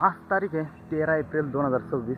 आज तारीख आहे 13 एप्रिल 2026।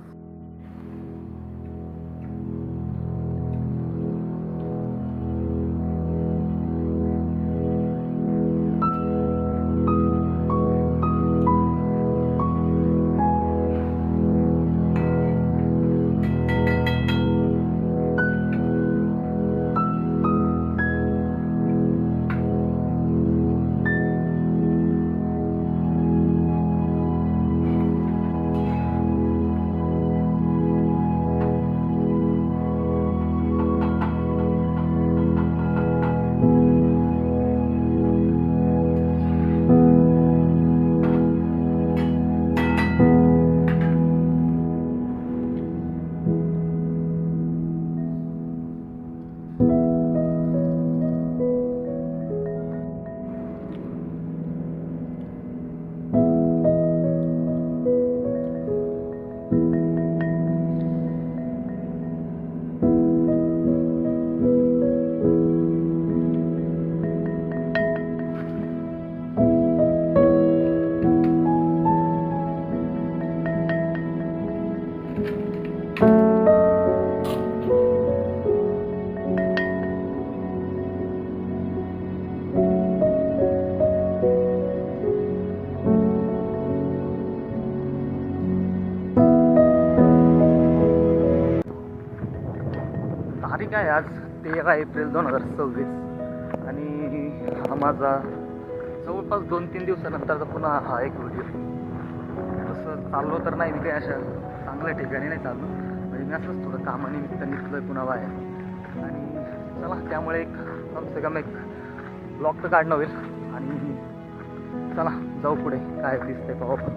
तारीख आहे आज 13 एप्रिल 2026 आणि हा माझा जवळपास 2-3 दिवसानंतरचा पुन्हा हा एक व्हिडिओ। तसं चाललो तर नाही, मी काही अशा चांगल्या ठिकाणी नाही चाललो, म्हणजे मी असंच थोडं कामानिमित्त निघलो आहे पुन्हा बाहेर। आणि चला त्यामुळे एक कम से कम एक ब्लॉग तर काढणं होईल आणि चला जाऊ पुढे, काय दिसतंय पाहू आपण।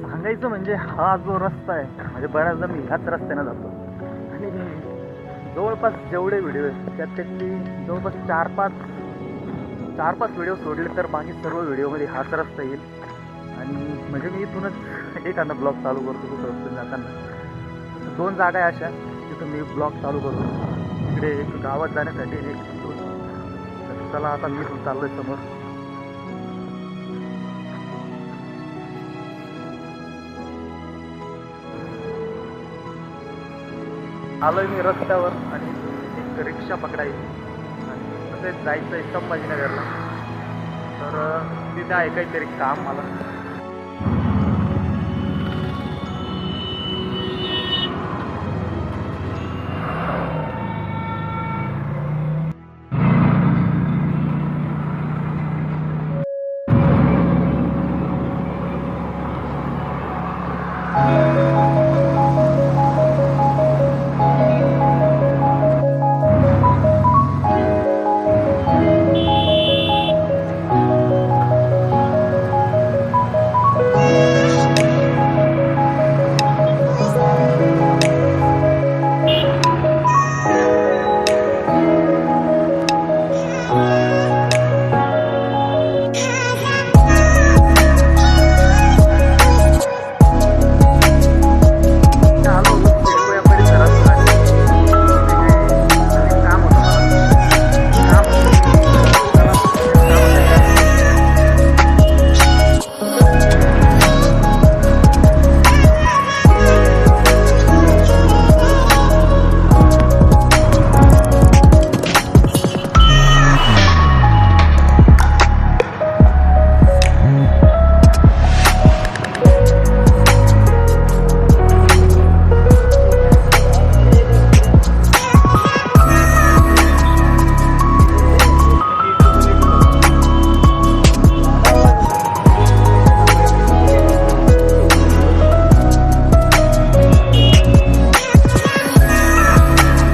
सांगायचं म्हणजे हा जो रस्ता आहे, म्हणजे बऱ्याचदा मी ह्याच रस्त्यानं जातो आणि जवळपास जेवढे व्हिडिओ आहेत त्यातली जवळपास 4-5 व्हिडिओ सोडले तर बाकी सर्व व्हिडिओमध्ये हाच रस्ता येईल। आणि म्हणजे मी इथूनच एखादा ब्लॉग चालू करतो कुठं जाताना। 2 जागा आहे अशा तिथं मी ब्लॉग चालू करतो, इकडे एक गावात जाण्यासाठी एक तिथून। तर चला आता मी इथून चाललोय समोर। आलोय मी रस्त्यावर आणि एक रिक्षा पकडायची आणि तसेच जायचं आहे संभाजीनगरला। तर तिथे आहे काहीतरी काम मला,